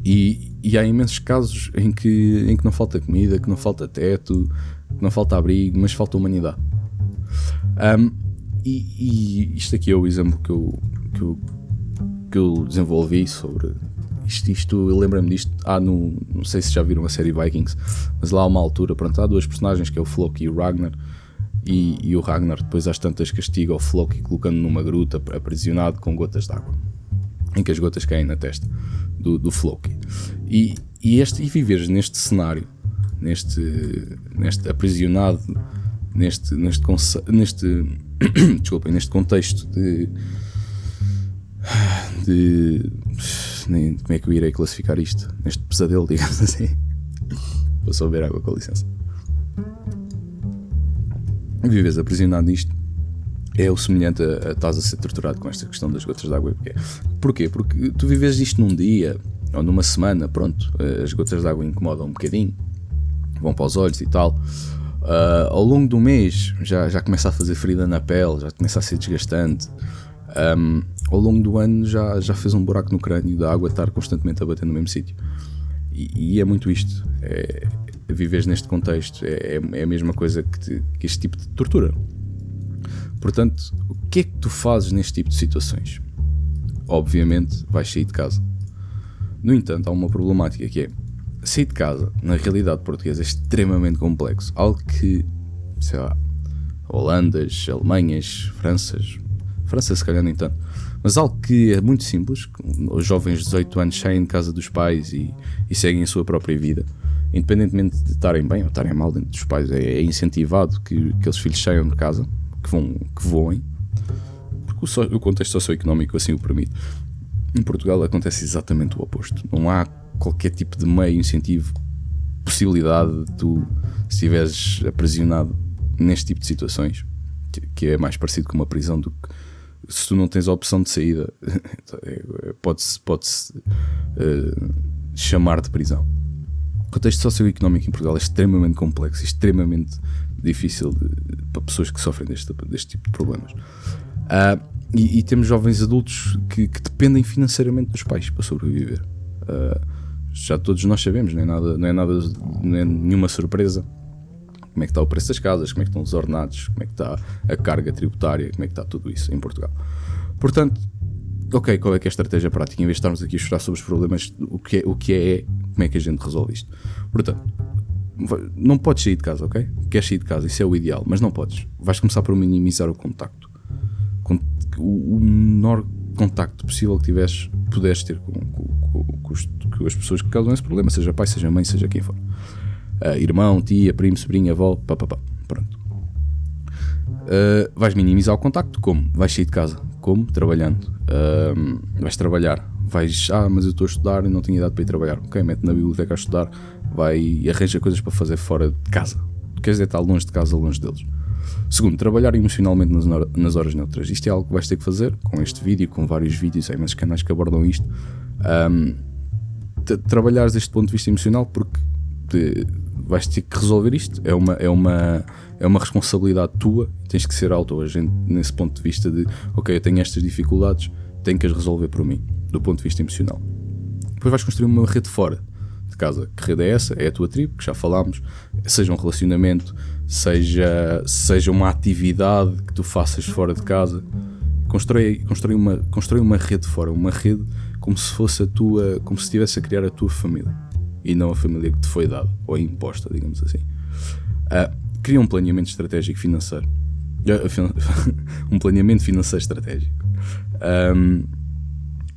E há imensos casos em que não falta comida, que não falta teto, que não falta abrigo, mas falta humanidade. E isto aqui é o exemplo que eu desenvolvi sobre isto. Eu lembro-me disto. Não sei se já viram a série Vikings, mas lá há uma altura, pronto, há duas personagens, que é o Floki e o Ragnar, e o Ragnar depois às tantas castiga o Floki colocando numa gruta aprisionado com gotas de água, em que as gotas caem na testa do Floki. E viveres neste cenário, neste aprisionado, neste contexto de como é que eu irei classificar isto? Neste pesadelo, digamos assim. Vou só beber água, com licença. Vives aprisionado nisto é o semelhante a estás a ser torturado com esta questão das gotas de água. Porquê? Porque tu vives isto num dia ou numa semana, pronto, as gotas de água incomodam um bocadinho, vão para os olhos e tal. Ao longo do mês já começa a fazer ferida na pele, já começa a ser desgastante. Ao longo do ano já fez um buraco no crânio da água estar constantemente a bater no mesmo sítio. E é muito isto, viveres neste contexto, é a mesma coisa que este tipo de tortura. Portanto, o que é que tu fazes neste tipo de situações? Obviamente vais sair de casa. No entanto, há uma problemática, que é sair de casa, na realidade portuguesa, é extremamente complexo. Algo que, sei lá, Holandas, Alemanhas, França se calhar nem tanto, mas algo que é muito simples. Os jovens de 18 anos saem de casa dos pais e seguem a sua própria vida, independentemente de estarem bem ou estarem mal dentro dos pais. É incentivado que aqueles filhos saiam de casa, que voem, porque o contexto socioeconómico assim o permite. Em Portugal acontece exatamente o oposto. Não há qualquer tipo de meio, incentivo, possibilidade de tu, se estiveres aprisionado neste tipo de situações, que é mais parecido com uma prisão do que, se tu não tens a opção de saída, pode-se chamar de prisão. O contexto socioeconómico em Portugal é extremamente complexo, extremamente difícil para pessoas que sofrem deste tipo de problemas. E temos jovens adultos que dependem financeiramente dos pais para sobreviver. Já todos nós sabemos, não é nenhuma surpresa Como é que está o preço das casas, como é que estão os ordenados, como é que está a carga tributária, como é que está tudo isso em Portugal. Portanto, ok, qual é que é a estratégia prática? Em vez de estarmos aqui a chorar sobre os problemas, o que é como é que a gente resolve isto? Portanto, não podes sair de casa, ok? Queres sair de casa, isso é o ideal, mas não podes. Vais começar por minimizar o contacto. O menor contacto possível que puderes ter com as pessoas que causam esse problema, seja pai, seja mãe, seja quem for. Irmão, tia, primo, sobrinha, avó, papapá. Pronto. Vais minimizar o contacto. Como? Vais sair de casa. Como? Trabalhando. Vais trabalhar. Mas eu estou a estudar e não tenho idade para ir trabalhar. Ok, mete na biblioteca a estudar. Arranja coisas para fazer fora de casa. Queres dizer, estar longe de casa, longe deles. Segundo, trabalhar emocionalmente nas horas neutras. Isto é algo que vais ter que fazer com este vídeo, com vários vídeos, há imensos canais que abordam isto. Trabalhares deste ponto de vista emocional, porque vais ter que resolver isto. É uma responsabilidade tua. Tens que ser autoagente nesse ponto de vista de, ok, eu tenho estas dificuldades, tenho que as resolver por mim, do ponto de vista emocional. Depois vais construir uma rede fora de casa. Que rede é essa? É a tua tribo, que já falámos. Seja um relacionamento, seja uma atividade que tu faças fora de casa. Constrói uma rede fora, uma rede como se fosse como se estivesse a criar a tua família e não a família que te foi dada ou imposta, digamos assim. Cria um planeamento estratégico financeiro. Um planeamento financeiro estratégico.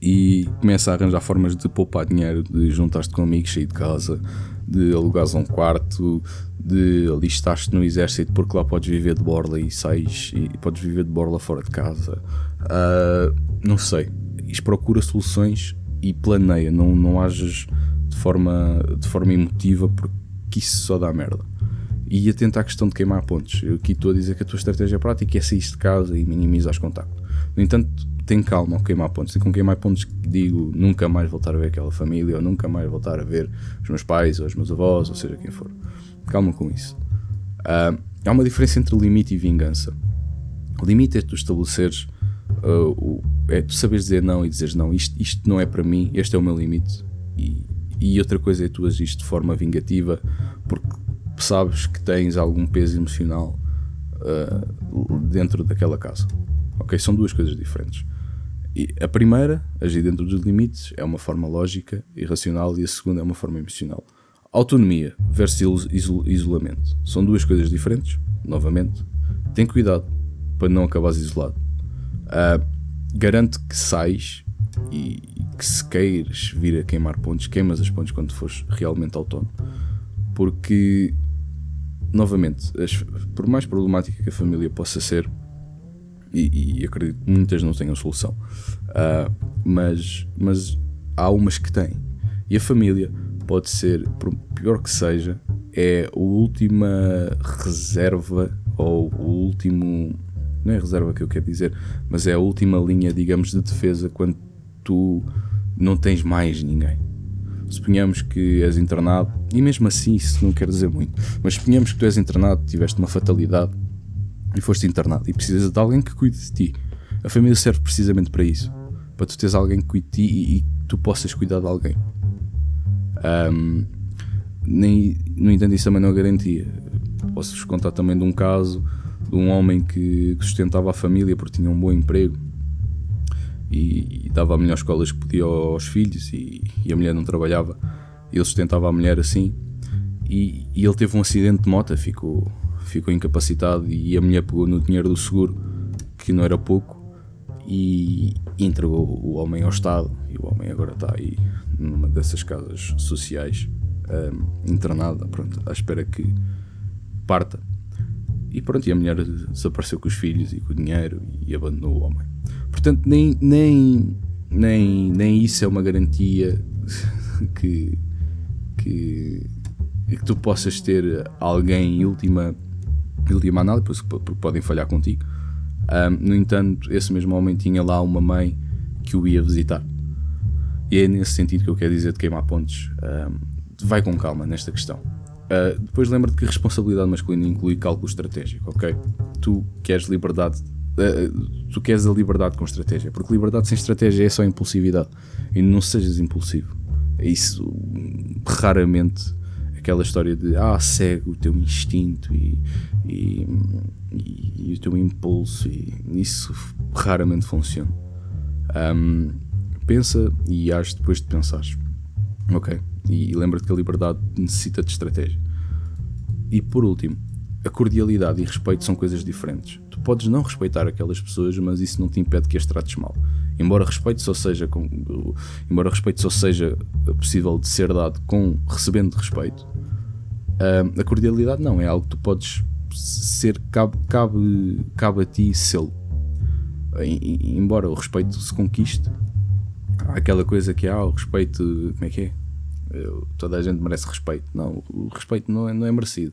E começa a arranjar formas de poupar dinheiro, de juntar-te com amigos, sair de casa, de alugares um quarto, de alistar-te no exército, porque lá podes viver de borla e sais e podes viver de borla fora de casa. Não sei. Procura soluções e planeia, não ages de forma emotiva, porque isso só dá merda. E atenta à questão de queimar pontos. Eu aqui estou a dizer que a tua estratégia prática é sair de casa e minimizar os contactos. No entanto, tem calma ao queimar pontos. E com queimar pontos digo nunca mais voltar a ver aquela família, ou nunca mais voltar a ver os meus pais ou os meus avós, ou seja quem for. Calma com isso. Há uma diferença entre limite e vingança. O limite é tu estabeleceres, é tu saberes dizer não e dizeres não, isto não é para mim, este é o meu limite. E outra coisa é tu agires de forma vingativa, porque sabes que tens algum peso emocional dentro daquela casa. Ok? São duas coisas diferentes. E a primeira, agir dentro dos limites, é uma forma lógica e racional, e a segunda é uma forma emocional. Autonomia versus isolamento. São duas coisas diferentes, novamente. Tem cuidado para não acabares isolado. Garante que sais e que, se queires vir a queimar pontos, queimas as pontos quando fores realmente autónomo. Porque, novamente, por mais problemática que a família possa ser, e acredito que muitas não tenham solução, mas há umas que têm. E a família pode ser, por pior que seja, é a última reserva, ou o último, não é reserva que eu quero dizer, mas é a última linha, digamos, de defesa quando tu não tens mais ninguém. Suponhamos que és internado, e mesmo assim isso não quer dizer muito, mas suponhamos que tu és internado, tiveste uma fatalidade e foste internado e precisas de alguém que cuide de ti. A família serve precisamente para isso, para tu teres alguém que cuide de ti e tu possas cuidar de alguém. No entanto, isso também não é garantia. Posso-vos contar também de um caso de um homem que sustentava a família porque tinha um bom emprego e dava a melhor escolas que podia aos filhos, e a mulher não trabalhava, e ele sustentava a mulher assim, e ele teve um acidente de moto, ficou incapacitado, e a mulher pegou no dinheiro do seguro, que não era pouco, e entregou o homem ao Estado, e o homem agora está aí numa dessas casas sociais, internado, pronto, à espera que parta. E pronto, e a mulher desapareceu com os filhos e com o dinheiro e abandonou o homem. Portanto, nem isso é uma garantia que tu possas ter alguém em última análise, porque podem falhar contigo. No entanto, esse mesmo homem tinha lá uma mãe que o ia visitar. E é nesse sentido que eu quero dizer de queimar pontos. Vai com calma nesta questão. Depois lembra-te que a responsabilidade masculina inclui cálculo estratégico, ok? Tu queres liberdade, tu queres a liberdade com estratégia, porque liberdade sem estratégia é só impulsividade, e não sejas impulsivo. Isso raramente aquela história de segue o teu instinto e o teu impulso, e isso raramente funciona. Pensa e age depois de pensares, ok? E lembra-te que a liberdade necessita de estratégia. E por último, a cordialidade e respeito são coisas diferentes. Tu podes não respeitar aquelas pessoas, mas isso não te impede que as trates mal. Embora respeito só seja possível de ser dado recebendo respeito, a cordialidade não, é algo que tu podes ser, cabe a ti sê-lo. Embora o respeito se conquiste, há aquela coisa que o respeito, como é que é? Toda a gente merece respeito. Não, o respeito não é merecido.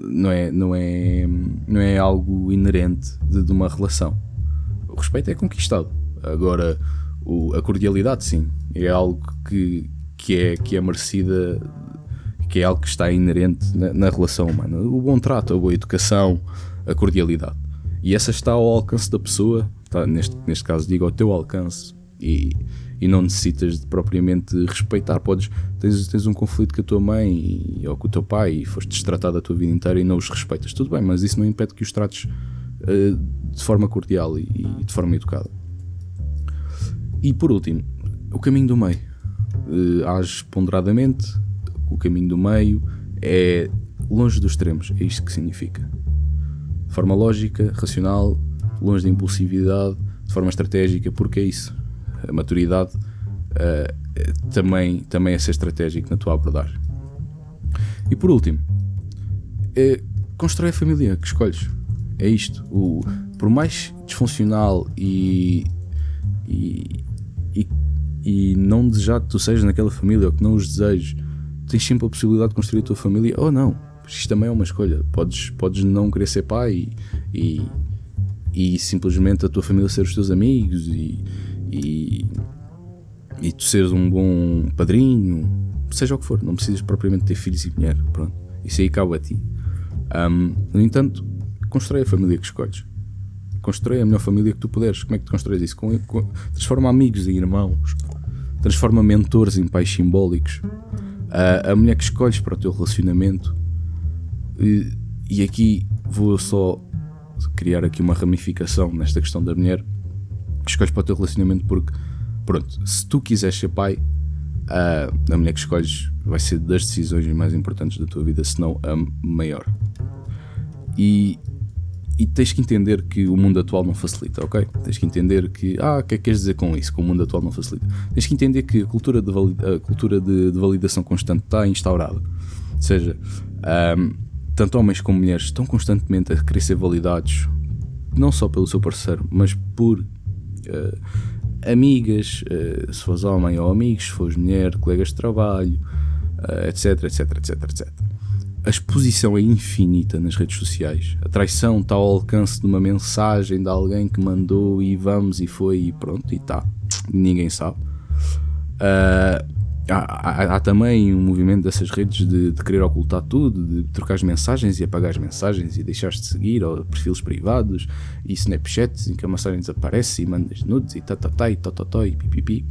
Não é algo inerente de uma relação. O respeito é conquistado. Agora, a cordialidade, sim, é algo que é merecida, que é algo que está inerente na relação humana. O bom trato, a boa educação, a cordialidade. E essa está ao alcance da pessoa, está, neste caso digo, ao teu alcance, e não necessitas de propriamente respeitar. Tens um conflito com a tua mãe ou com o teu pai e foste destratado a tua vida inteira e não os respeitas, tudo bem, mas isso não impede que os trates de forma cordial e de forma educada. E por último, o caminho do meio. Age ponderadamente. O caminho do meio é longe dos extremos, é isto que significa. De forma lógica, racional, longe da impulsividade, de forma estratégica, porque é isso. A maturidade também é ser estratégico na tua abordagem. E por último, constrói a família que escolhes. É isto. Por mais disfuncional e não desejado que tu sejas naquela família, ou que não os desejes, tens sempre a possibilidade de construir a tua família, ou não. Isto também é uma escolha. Podes não querer ser pai e simplesmente a tua família ser os teus amigos e tu seres um bom padrinho, seja o que for. Não precisas propriamente ter filhos e mulher. Pronto. Isso aí cabe a ti. No entanto, constrói a família que escolhes. Constrói a melhor família que tu puderes. Como é que tu constróis isso? Transforma amigos em irmãos. Transforma mentores em pais simbólicos. A mulher que escolhes para o teu relacionamento. E aqui vou só criar aqui uma ramificação nesta questão da mulher que escolhes para o teu relacionamento, porque pronto, se tu quiseres ser pai, a mulher que escolhes vai ser das decisões mais importantes da tua vida, se não a maior. E tens que entender que o mundo atual não facilita, ok? Tens que entender que, o que é que queres dizer com isso, que o mundo atual não facilita? Tens que entender que a cultura de validação constante está instaurada. Ou seja, tanto homens como mulheres estão constantemente a querer ser validados, não só pelo seu parceiro, mas por amigas, se fores homem, ou amigos, se fores mulher, colegas de trabalho, etc. A exposição é infinita nas redes sociais. A traição está ao alcance de uma mensagem de alguém que mandou e vamos e foi e pronto, e está. Ninguém sabe. Há também um movimento dessas redes de querer ocultar tudo, de trocar as mensagens e apagar as mensagens e deixar de seguir, ou perfis privados e Snapchats em que a mensagem desaparece e mandas nudes e e pipipi.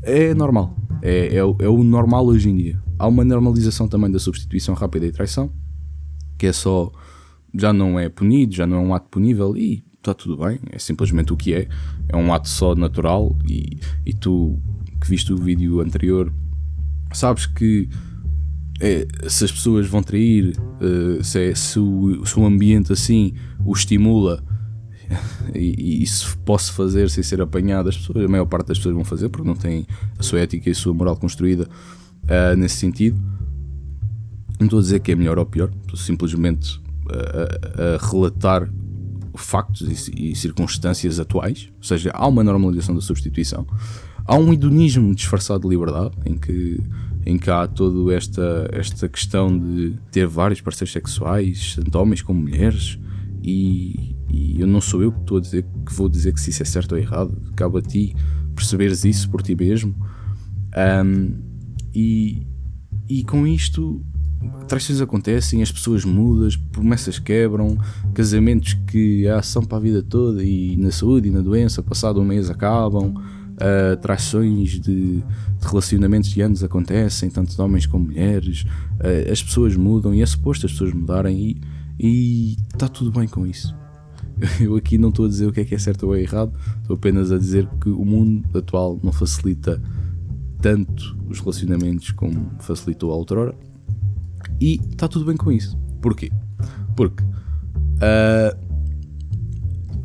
É normal, é o normal hoje em dia. Há uma normalização também da substituição rápida e traição, que é só, já não é punido, já não é um ato punível e está tudo bem, é simplesmente o que é um ato só natural e tu que viste o vídeo anterior sabes que se as pessoas vão trair, se o ambiente assim o estimula e isso posso fazer sem ser apanhado, a maior parte das pessoas vão fazer porque não têm a sua ética e a sua moral construída nesse sentido. Não estou a dizer que é melhor ou pior, estou simplesmente a relatar factos e circunstâncias atuais. Ou seja, há uma normalização da substituição, há um hedonismo disfarçado de liberdade em que há toda esta questão de ter vários parceiros sexuais, tanto homens como mulheres, e eu não sou eu que vou dizer que se isso é certo ou errado, cabe a ti perceberes isso por ti mesmo. E com isto traições acontecem, as pessoas mudam, promessas quebram, casamentos que são para a vida toda e na saúde e na doença, passado um mês acabam, traições de relacionamentos de anos acontecem, tanto de homens como mulheres, as pessoas mudam e é suposto as pessoas mudarem e está tudo bem com isso. Eu aqui não estou a dizer o que é certo ou é errado, estou apenas a dizer que o mundo atual não facilita tanto os relacionamentos como facilitou a outrora e está tudo bem com isso. Porquê? Porque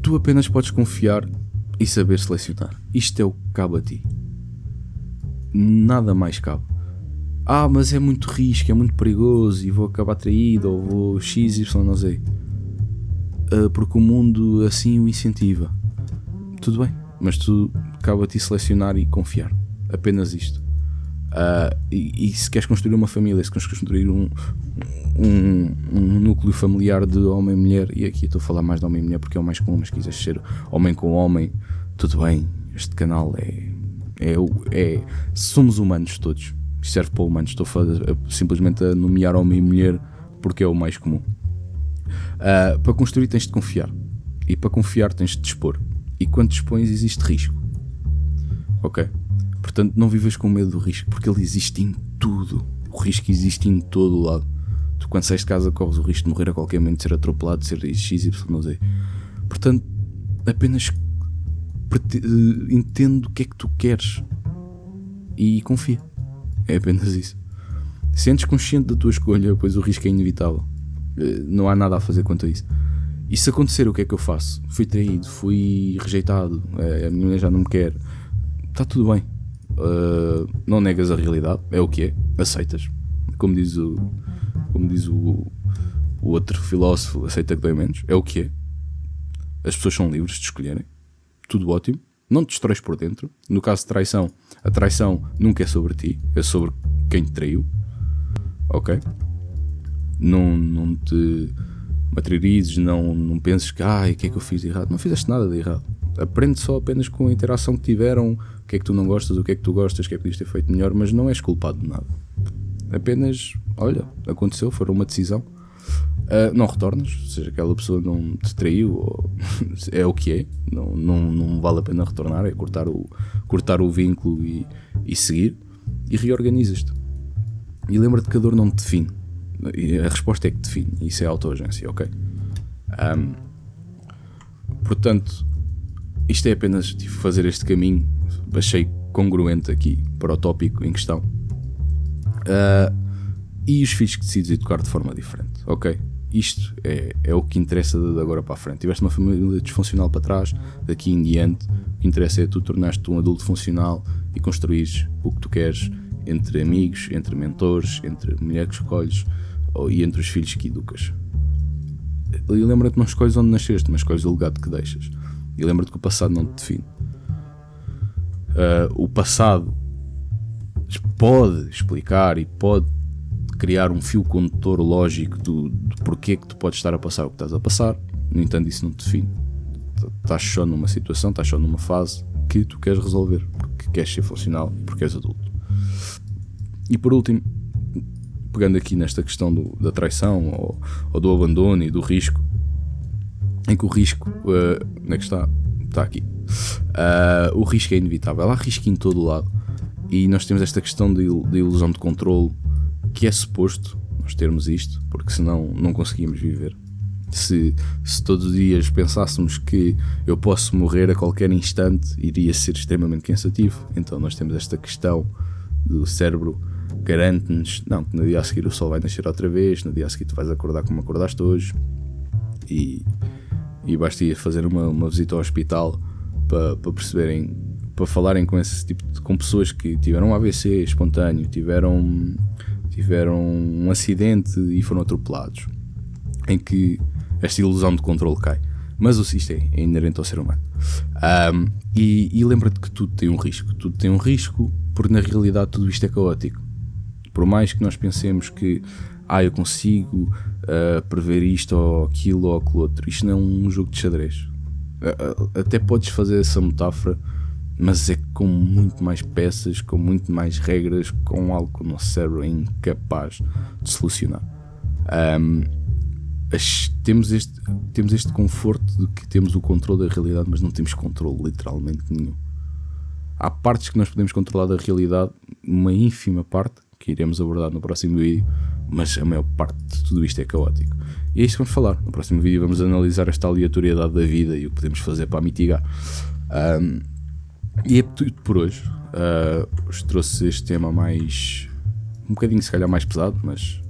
tu apenas podes confiar e saber selecionar. Isto é o que cabe a ti. Nada mais cabe. Mas é muito risco, é muito perigoso e vou acabar traído ou vou XY, não sei. Porque o mundo assim o incentiva. Tudo bem, mas tu cabe a ti selecionar e confiar. Apenas isto. E se queres construir uma família, se queres construir um núcleo familiar de homem e mulher, e aqui estou a falar mais de homem e mulher porque é o mais comum, mas se quiseres ser homem com homem, tudo bem, este canal somos humanos todos, isto serve para humanos, estou simplesmente a nomear homem e mulher porque é o mais comum. Para construir tens de confiar, e para confiar tens de dispor, e quando dispões existe risco, ok? Portanto, não vivas com medo do risco, porque ele existe em tudo. O risco existe em todo o lado. Tu, quando sais de casa, corres o risco de morrer a qualquer momento, de ser atropelado, de ser XY, não sei. Portanto, apenas entende o que é que tu queres e confia. É apenas isso. Sentes consciente da tua escolha, pois o risco é inevitável. Não há nada a fazer quanto a isso. E se acontecer, o que é que eu faço? Fui traído, fui rejeitado, a minha mulher já não me quer. Está tudo bem. Não negas a realidade, é o que é, aceitas. Como diz o outro filósofo, aceita que dói menos, é o que é. As pessoas são livres de escolherem, tudo ótimo, não te destróis por dentro. No caso de traição, a traição nunca é sobre ti, é sobre quem te traiu, ok? Não te materializes, não penses que o que é que eu fiz de errado. Não fizeste nada de errado. Aprende só apenas com a interação que tiveram, o que é que tu não gostas, o que é que tu gostas, o que é que podias ter feito melhor, mas não és culpado de nada. Apenas, olha, aconteceu, foi uma decisão. Não retornas, ou seja, aquela pessoa não te traiu, ou é o que é, não vale a pena retornar, é cortar o vínculo e seguir, e reorganizas-te. E lembra-te que a dor não te define. E a resposta é que define, isso é a autoagência, ok? Portanto, isto é apenas fazer este caminho, achei congruente aqui para o tópico em questão. E os filhos que decides educar de forma diferente, ok? Isto é o que interessa de agora para a frente. Tiveste uma família disfuncional para trás, daqui em diante, o que interessa é tu tornaste-te um adulto funcional e construires o que tu queres entre amigos, entre mentores, entre a mulher que escolhes e entre os filhos que educas. E lembra-te, não escolhes onde nasceste, mas escolhes o legado que deixas. E lembra-te que o passado não te define. O passado pode explicar e pode criar um fio condutor lógico do porquê que tu podes estar a passar o que estás a passar. No entanto, isso não te define. Estás só numa situação, estás só numa fase que tu queres resolver, porque queres ser funcional e porque és adulto. E por último, pegando aqui nesta questão da traição ou do abandono e do risco, em que o risco, onde é que está? Está aqui. O risco é inevitável, há risco em todo o lado, e nós temos esta questão de ilusão de controle, que é suposto nós termos isto, porque senão não conseguimos viver. Se todos os dias pensássemos que eu posso morrer a qualquer instante, iria ser extremamente cansativo. Então nós temos esta questão do cérebro, garante-nos que no dia a seguir o sol vai nascer outra vez, no dia a seguir tu vais acordar como acordaste hoje, e basta ir fazer uma visita ao hospital para perceberem, para falarem com esse tipo com pessoas que tiveram um AVC espontâneo, tiveram um acidente e foram atropelados, em que esta ilusão de controle cai. Mas isto é inerente ao ser humano. E lembra-te que tudo tem um risco, porque na realidade tudo isto é caótico. Por mais que nós pensemos que eu consigo prever isto ou aquilo ou aquilo outro, isto não é um jogo de xadrez. Até podes fazer essa metáfora, mas é com muito mais peças, com muito mais regras, com algo que o nosso cérebro é incapaz de solucionar. Temos este conforto de que temos o controle da realidade, mas não temos controle literalmente nenhum. Há partes que nós podemos controlar da realidade, uma ínfima parte, que iremos abordar no próximo vídeo, mas a maior parte de tudo isto é caótico. E é isso que vamos falar. No próximo vídeo vamos analisar esta aleatoriedade da vida e o que podemos fazer para a mitigar. E é tudo por hoje. Vos trouxe este tema mais... um bocadinho se calhar mais pesado, mas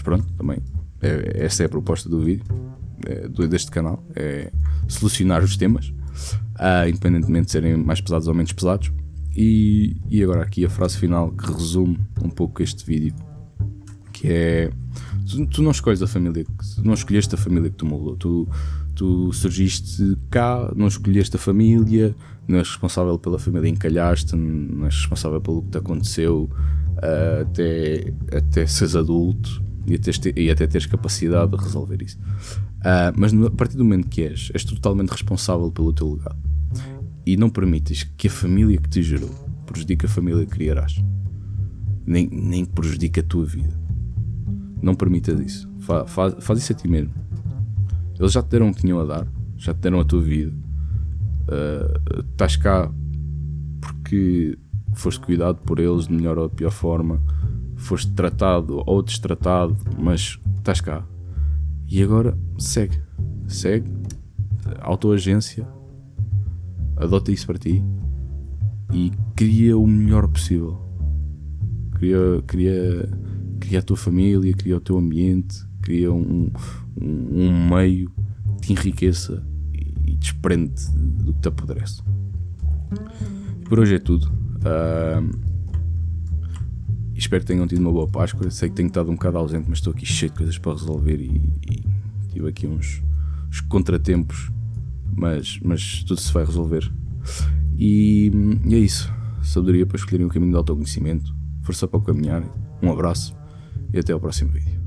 pronto, também. Essa é a proposta do vídeo, deste canal, é solucionar os temas, independentemente de serem mais pesados ou menos pesados. E agora aqui a frase final que resume um pouco este vídeo, que é: tu não escolhes a família, tu não escolheste a família que te moldou, tu surgiste cá, não escolheste a família, não és responsável pela família, encalhaste, não és responsável pelo que te aconteceu até seres adulto e até teres capacidade de resolver isso. Mas a partir do momento que és totalmente responsável pelo teu legado e não permites que a família que te gerou prejudique a família que criarás, nem prejudique a tua vida. Não permitas isso. Faz isso a ti mesmo. Eles já te deram o que tinham a dar, já te deram a tua vida. Estás cá porque foste cuidado por eles de melhor ou de pior forma, foste tratado ou destratado, mas estás cá. E agora segue, autoagência, adota isso para ti e cria o melhor possível. Cria a tua família, cria o teu ambiente, cria um meio que te enriqueça e desprende do que te apodrece. Por hoje é tudo. Espero que tenham tido uma boa Páscoa. Sei que tenho estado um bocado ausente, mas estou aqui cheio de coisas para resolver e tive aqui uns contratempos, mas tudo se vai resolver. E é isso. Sabedoria para escolherem o caminho do autoconhecimento. Força para o caminhar. Um abraço e até ao próximo vídeo.